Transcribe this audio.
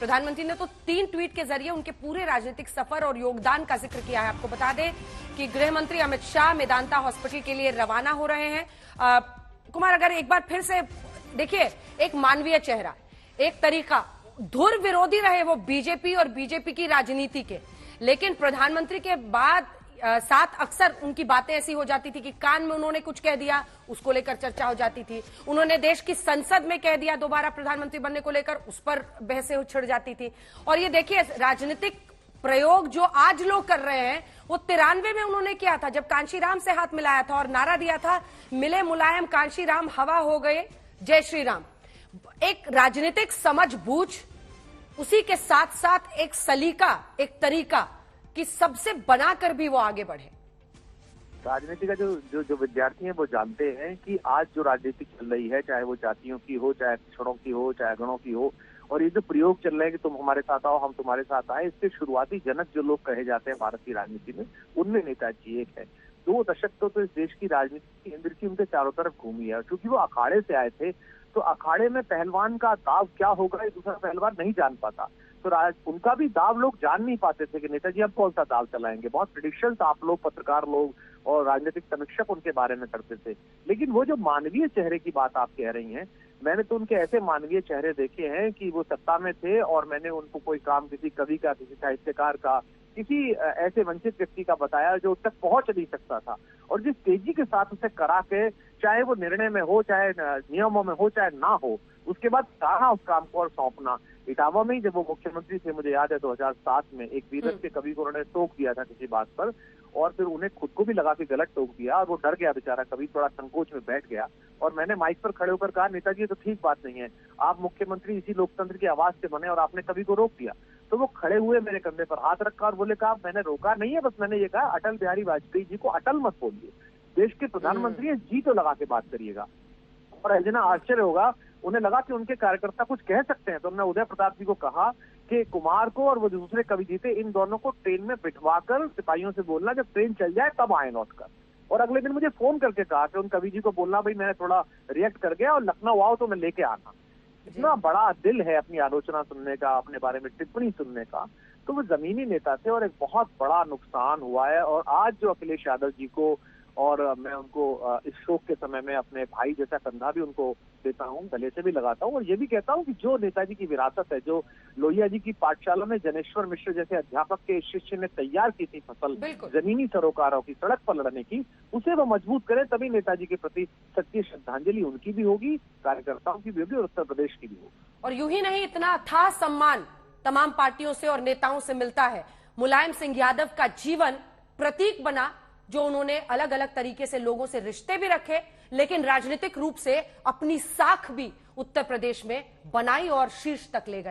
प्रधानमंत्री ने तो 3 ट्वीट के जरिए उनके पूरे राजनीतिक सफर और योगदान का जिक्र किया है। आपको बता दें कि गृह मंत्री अमित शाह मेदांता हॉस्पिटल के लिए रवाना हो रहे हैं। कुमार, अगर एक बार फिर से देखिए, एक मानवीय चेहरा, एक तरीका, धुर विरोधी रहे वो बीजेपी और बीजेपी की राजनीति के, लेकिन प्रधानमंत्री के बाद साथ अक्सर उनकी बातें ऐसी हो जाती थी कि कान में उन्होंने कुछ कह दिया, उसको लेकर चर्चा हो जाती थी। उन्होंने देश की संसद में कह दिया दोबारा प्रधानमंत्री बनने को लेकर, उस पर बहसें छिड़ जाती थी। और ये देखिए, राजनीतिक प्रयोग जो आज लोग कर रहे हैं वो 93 में उन्होंने किया था, जब कांशीराम से हाथ मिलाया था और नारा दिया था, मिले मुलायम कांशीराम हवा हो गए जय श्री राम। एक राजनीतिक समझ बूझ, उसी के साथ साथ एक सलीका, एक तरीका कि सबसे बनाकर भी वो आगे बढ़े। राजनीति का जो विद्यार्थी हैं वो जानते हैं कि आज जो राजनीति चल रही है, चाहे वो जातियों की हो, चाहे पिछड़ों की हो, चाहे अगड़ों की हो, और ये जो प्रयोग चल रहे हैं कि तुम हमारे साथ आओ हम तुम्हारे साथ आए, इसके शुरुआती जनक जो लोग कहे जाते हैं भारत की राजनीति में, उनमें नेताजी एक है। 2 दशक तो इस देश की राजनीति केंद्र की उनके चारों तरफ घूमी है, क्योंकि वो अखाड़े से आए थे। तो अखाड़े में पहलवान का दाव क्या होगा ये दूसरा पहलवान नहीं जान पाता। तो उनका भी दाव लोग जान नहीं पाते थे कि नेताजी अब कौन सा दाव चलाएंगे। बहुत प्रेडिक्शंस आप लोग, पत्रकार लोग और राजनीतिक समीक्षक उनके बारे में करते थे। लेकिन वो जो मानवीय चेहरे की बात आप कह रही हैं, मैंने तो उनके ऐसे मानवीय चेहरे देखे हैं कि वो सत्ता में थे और मैंने उनको कोई काम किसी कवि का, किसी साहित्यकार का, किसी ऐसे वंचित व्यक्ति का बताया जो तक पहुंच नहीं सकता था, और जिस तेजी के साथ उसे करा के, चाहे वो निर्णय में हो, चाहे नियमों में हो, चाहे ना हो, उसके बाद सारा उस काम को और सौंपना। इटावा में ही जब वो मुख्यमंत्री थे, मुझे याद है 2007 में, एक बीरज के कवि को उन्होंने टोक दिया था किसी बात पर, और फिर उन्हें खुद को भी लगा के गलत टोक दिया और वो डर गया बेचारा कवि, थोड़ा संकोच में बैठ गया। और मैंने माइक पर खड़े होकर कहा, नेताजी ये तो ठीक बात नहीं है, आप मुख्यमंत्री इसी लोकतंत्र की आवाज से बने और आपने कवि को रोक दिया। तो वो खड़े हुए, मेरे कंधे पर हाथ रखा और बोले, कहा मैंने रोका नहीं है, बस मैंने ये कहा अटल बिहारी वाजपेयी जी को अटल मत बोलिए, देश के प्रधानमंत्री हैं, जी तो लगा के बात करिएगा। और अंजना, आश्चर्य होगा, उन्हें लगा कि उनके कार्यकर्ता कुछ कह सकते हैं, तो हमने उदय प्रताप जी को कहा कि कुमार को और वो दूसरे कवि जी थे, इन दोनों को ट्रेन में बिठवाकर सिपाहियों से बोलना जब ट्रेन चल जाए तब आए लौटकर। और अगले दिन मुझे फोन करके कहा कि उन कवि जी को बोलना, भाई मैंने थोड़ा रिएक्ट कर गया और लखनऊ आओ तो मैं लेके आना। इतना बड़ा दिल है अपनी आलोचना सुनने का, अपने बारे में टिप्पणी सुनने का। तो वो जमीनी नेता थे और एक बहुत बड़ा नुकसान हुआ है। और आज जो अखिलेश यादव जी को, और मैं उनको इस शोक के समय में अपने भाई जैसा कंधा भी उनको देता हूँ, गले से भी लगाता हूँ, और ये भी कहता हूँ कि जो नेताजी की विरासत है, जो लोहिया जी की पाठशाला में जनेश्वर मिश्र जैसे अध्यापक के शिष्य ने तैयार की थी फसल जमीनी सरोकारों की, सड़क पर लड़ने की, उसे वो मजबूत करें, तभी नेताजी के प्रति सच्ची श्रद्धांजलि उनकी भी होगी, कार्यकर्ताओं की भी होगी और उत्तर प्रदेश की भी होगी। और यूं ही नहीं, इतना अथाह सम्मान तमाम पार्टियों से और नेताओं से मिलता है। मुलायम सिंह यादव का जीवन प्रतीक बना, जो उन्होंने अलग अलग तरीके से लोगों से रिश्ते भी रखे, लेकिन राजनीतिक रूप से अपनी साख भी उत्तर प्रदेश में बनाई और शीर्ष तक ले गए।